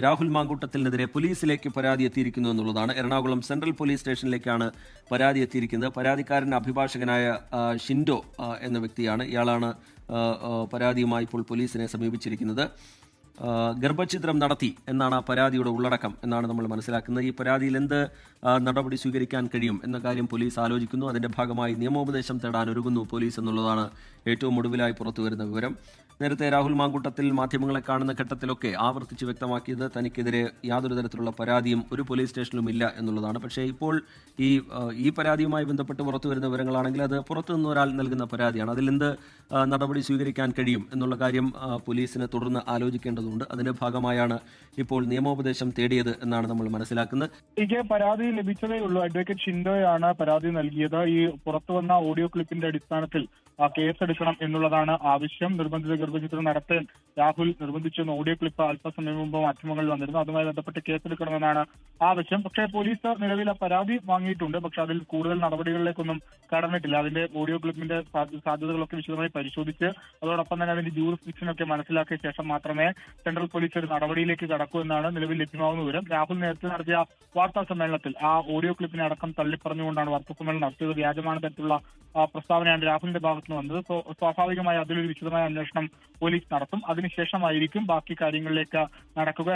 രാഹുൽ മാങ്കൂട്ടത്തിനെതിരെ പോലീസിലേക്ക് പരാതി എത്തിയിരിക്കുന്നു എന്നുള്ളതാണ്. എറണാകുളം സെൻട്രൽ പോലീസ് സ്റ്റേഷനിലേക്കാണ് പരാതി എത്തിയിരിക്കുന്നത്. പരാതിക്കാരൻ്റെ അഭിഭാഷകനായ ഷിൻഡോ എന്ന വ്യക്തിയാണ്. ഇയാളാണ് പരാതിയുമായി ഇപ്പോൾ പോലീസിനെ സമീപിച്ചിരിക്കുന്നത്. ഗർഭഛിദ്രം നടത്തി എന്നാണ് ആ പരാതിയുടെ ഉള്ളടക്കം എന്നാണ് നമ്മൾ മനസ്സിലാക്കുന്നത്. ഈ പരാതിയിൽ എന്ത് നടപടി സ്വീകരിക്കാൻ കഴിയും എന്ന കാര്യം പോലീസ് ആലോചിക്കുന്നു. അതിൻ്റെ ഭാഗമായി നിയമോപദേശം തേടാൻ ഒരുങ്ങുന്നു പോലീസ് എന്നുള്ളതാണ് ഏറ്റവും ഒടുവിലായി പുറത്തുവരുന്ന വിവരം. നേരത്തെ രാഹുൽ മാങ്കൂട്ടത്തിൽ മാധ്യമങ്ങളെ കാണുന്ന ഘട്ടത്തിലൊക്കെ ആവർത്തിച്ച് വ്യക്തമാക്കിയത് തനിക്കെതിരെ യാതൊരു തരത്തിലുള്ള പരാതിയും ഒരു പോലീസ് സ്റ്റേഷനിലും ഇല്ല എന്നുള്ളതാണ്. പക്ഷേ ഇപ്പോൾ ഈ പരാതിയുമായി ബന്ധപ്പെട്ട് പുറത്തു വരുന്ന വിവരങ്ങളാണെങ്കിൽ അത് പുറത്തുനിന്ന് ഒരാൾ നൽകുന്ന പരാതിയാണ്. അതിലെന്ത് നടപടി സ്വീകരിക്കാൻ കഴിയും എന്നുള്ള കാര്യം പോലീസിന് തുടർന്ന് ആലോചിക്കേണ്ടതുണ്ട്. അതിന്റെ ഭാഗമായാണ് ഇപ്പോൾ നിയമോപദേശം തേടിയത് എന്നാണ് നമ്മൾ മനസ്സിലാക്കുന്നത്. എനിക്ക് പരാതി ലഭിച്ചതേ ഉള്ളൂ. അഡ്വക്കേറ്റ് ഷിൻഡോയാണ് പരാതി നൽകിയത്. ഈ പുറത്തുവന്ന ഓഡിയോ ക്ലിപ്പിന്റെ അടിസ്ഥാനത്തിൽ കേസെടുക്കണം എന്നുള്ളതാണ് ആവശ്യം. നിർബന്ധിത ഗർഭചിത്രം നടത്താൻ രാഹുൽ നിർബന്ധിച്ചെന്ന ഓഡിയോ ക്ലിപ്പ് അല്പസമയം മുമ്പ് മാധ്യമങ്ങളിൽ വന്നിരുന്നു. അതുമായി ബന്ധപ്പെട്ട് കേസെടുക്കണമെന്നാണ് ആവശ്യം. പക്ഷേ പോലീസ് നിലവിൽ പരാതി വാങ്ങിയിട്ടുണ്ട്. പക്ഷെ അതിൽ കൂടുതൽ നടപടികളിലേക്കൊന്നും കടന്നിട്ടില്ല. അതിന്റെ ഓഡിയോ ക്ലിപ്പിന്റെ സാധ്യതകളൊക്കെ വിശദമായി പരിശോധിച്ച് അതോടൊപ്പം തന്നെ അതിന്റെ ജൂറിസ്ഡിക്ഷനൊക്കെ മനസ്സിലാക്കിയ ശേഷം മാത്രമേ സെൻട്രൽ പോലീസ് ഒരു നടപടിയിലേക്ക് കടക്കൂ എന്നാണ് നിലവിൽ ലഭ്യമാകുന്ന വിവരം. രാഹുൽ നേരത്തെ നടത്തിയ വാർത്താ സമ്മേളനത്തിൽ ആ ഓഡിയോ ക്ലിപ്പിനെ അടക്കം തള്ളിപ്പറഞ്ഞുകൊണ്ടാണ് വാർത്താ സമ്മേളനം നടത്തിയത്. വ്യാജமான തരത്തിലുള്ള പ്രസ്താവനയാണ് രാഹുലിന്റെ ഭാഗത്ത് നിന്ന് വന്നത്. സ്വാഭാവികമായി അതിലൊരു വിശദമായ അന്വേഷണം പോലീസ് നടത്തും. അതിനുശേഷമായിരിക്കും ബാക്കി കാര്യങ്ങളിലേക്ക് നടക്കുക.